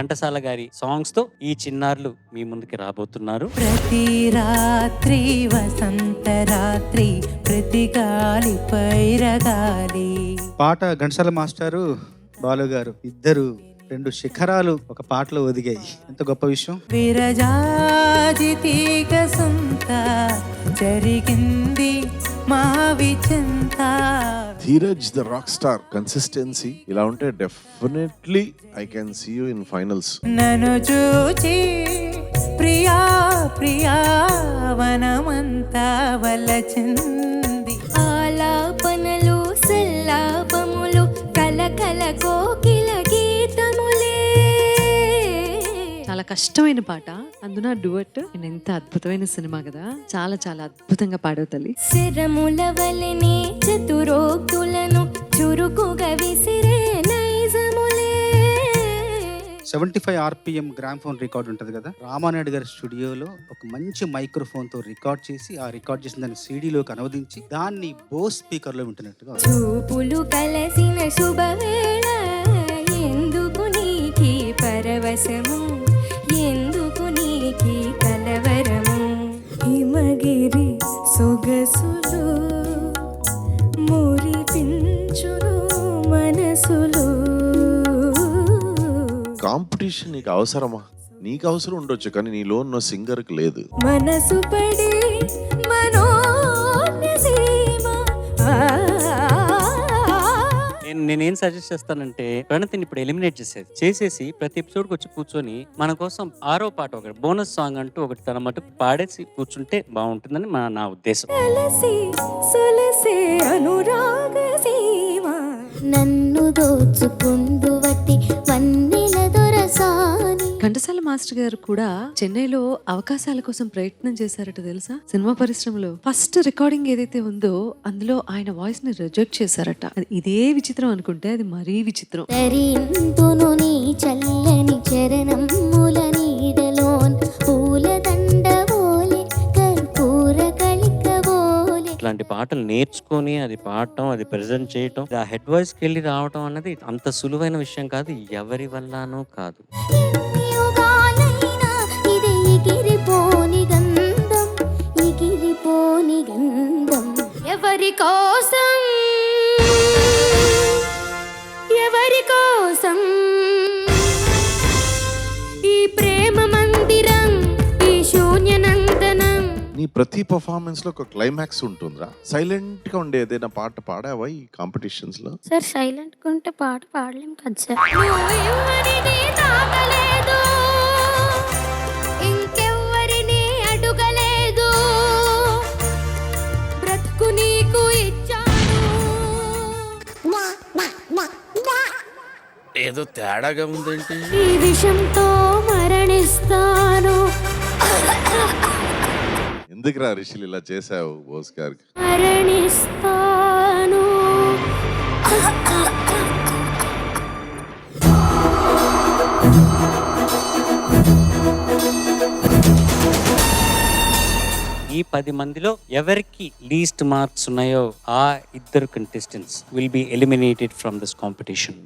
ఘంటసాల గారి సాంగ్స్ తో ఈ చిన్నారులు మీ ముందుకి రాబోతున్నారు. ప్రతి రాత్రి వసంత రాత్రి, ప్రతి గాలి పైరగాలి. పాట ఘంటసాల మాస్టారు, బాలు గారు ఇద్దరు రెండు శిఖరాలు ఒక పాటలో ఒదిగాయి. ఎంత గొప్ప విషయం. విరజాజి తీగ సొంత జరిగింది మా విచింత. Dheeraj the rock star consistency ఇలా ఉంటే definitely I can see you in finals. నన్ను చూచి ప్రియా ప్రియా వనమంతా వలచింది. ఆలాపనలు సల్లాపములు కలకల కోకిల గీతములే. చాలా కష్టమైన పాట, అందున డువెట్. ఎంత అద్భుతమైన సినిమా కదా, చాలా చాలా అద్భుతంగా పాడవు తల్లి. శరముల వలనే చతురోక్తులను చురుకుగా విసిరే నైజములే. 75 RPM గ్రామ్ఫోన్ రికార్డ్ ఉంటుంది కదా, రామానాయుడు గారి స్టూడియోలో ఒక మంచి మైక్రోఫోన్ తో రికార్డ్ చేసి, ఆ రికార్డ్ చేసిన దాన్ని సీడీలోకి అనువదించి దాన్ని బోస్ స్పీకర్ లో వింటున్నట్టుగా. చూపులు కలసిన శుభవేళ, ఎందుకు నీకి పరవశము, ఎందుకు నీకి కలవరము. హిమగిరి సొగసులు మురిపించును మనసులు. కాంపిటీషన్ నీకు అవసరమా? నీకు అవసరం ఉండొచ్చు, కానీ నీలో ఉన్న సింగర్ కి లేదు. మనసు పడి మనోన్యసీమ. నేనేం సజెస్ట్ చేస్తానంటే, ప్రణతిని ఇప్పుడు ఎలిమినేట్ చేసేసి ప్రతి ఎపిసోడ్కి వచ్చి కూర్చొని మన కోసం 6వ పాట ఒకటి బోనస్ సాంగ్ అంటూ ఒకటి తన మటుకు పాడేసి కూర్చుంటే బాగుంటుందని నా ఉద్దేశం. కలసి సొలసే అనురాగ సీమ. నన్ను దోచుకుందు వట్టి వన్నెల దొరసాని. ఘంటసాల మాస్టర్ గారు కూడా చెన్నైలో అవకాశాల కోసం ప్రయత్నం చేశారట తెలుసా. సినిమా పరిశ్రమలో ఫస్ట్ రికార్డింగ్ ఏదైతే ఉందో అందులో ఆయన వాయిస్ ని రిజెక్ట్ చేశారట. ఇదే విచిత్రం అనుకుంటే అది మరీ విచిత్రం. తరింతును నీ చల్లని చరణముల నీడలోన్ పూలదండ ఓలే కర్పూర కళిక ఓలే. ఇట్లాంటి పాటలు నేర్చుకొని అది పాడటం, అది ప్రెజెంట్ చేయటం, ఆ హెడ్ వాయిస్ కి వెళ్ళి రావటం అన్నది అంత సులువైన విషయం కాదు, ఎవరి వల్లనూ కాదు. ఎన్ని యుగాలైనా ఇది ఎగిరిపోని గంధం, ఎగిరిపోని గంధం. ఎవరి కోసం, ఎవరి కోసం ఈ ప్రేమ మందిరం, ఈ శూన్యనందనం. నీ ప్రతి పర్ఫార్మెన్స్ లో ఒక క్లైమాక్స్ ఉంటుందిరా. సైలెంట్ గా ఉండే ఏదైనా పాట పాడావా ఈ కాంపిటీషన్స్ లో? సార్ సైలెంట్ గా ఉంటే పాట పాడలేం కదా సార్. నువ్వు ఎవరిని తాకలేదు, ఇంకెవ్వరిని అడుగలేదు, బ్రతుకు నీకు ఇచ్చాను. ఏదో తేడాగా ఉందేంటి? ఈ విషంతో మరణిస్తాను, ఎందుకురా రిషిల్ ఇలా చేసావు బోస్ గారికి? మరణిస్తాను. ఈ 10 మందిలో ఎవరికి లీస్ట్ మార్క్స్ ఉన్నాయో ఆ ఇద్దరు contestants will be eliminated from this competition.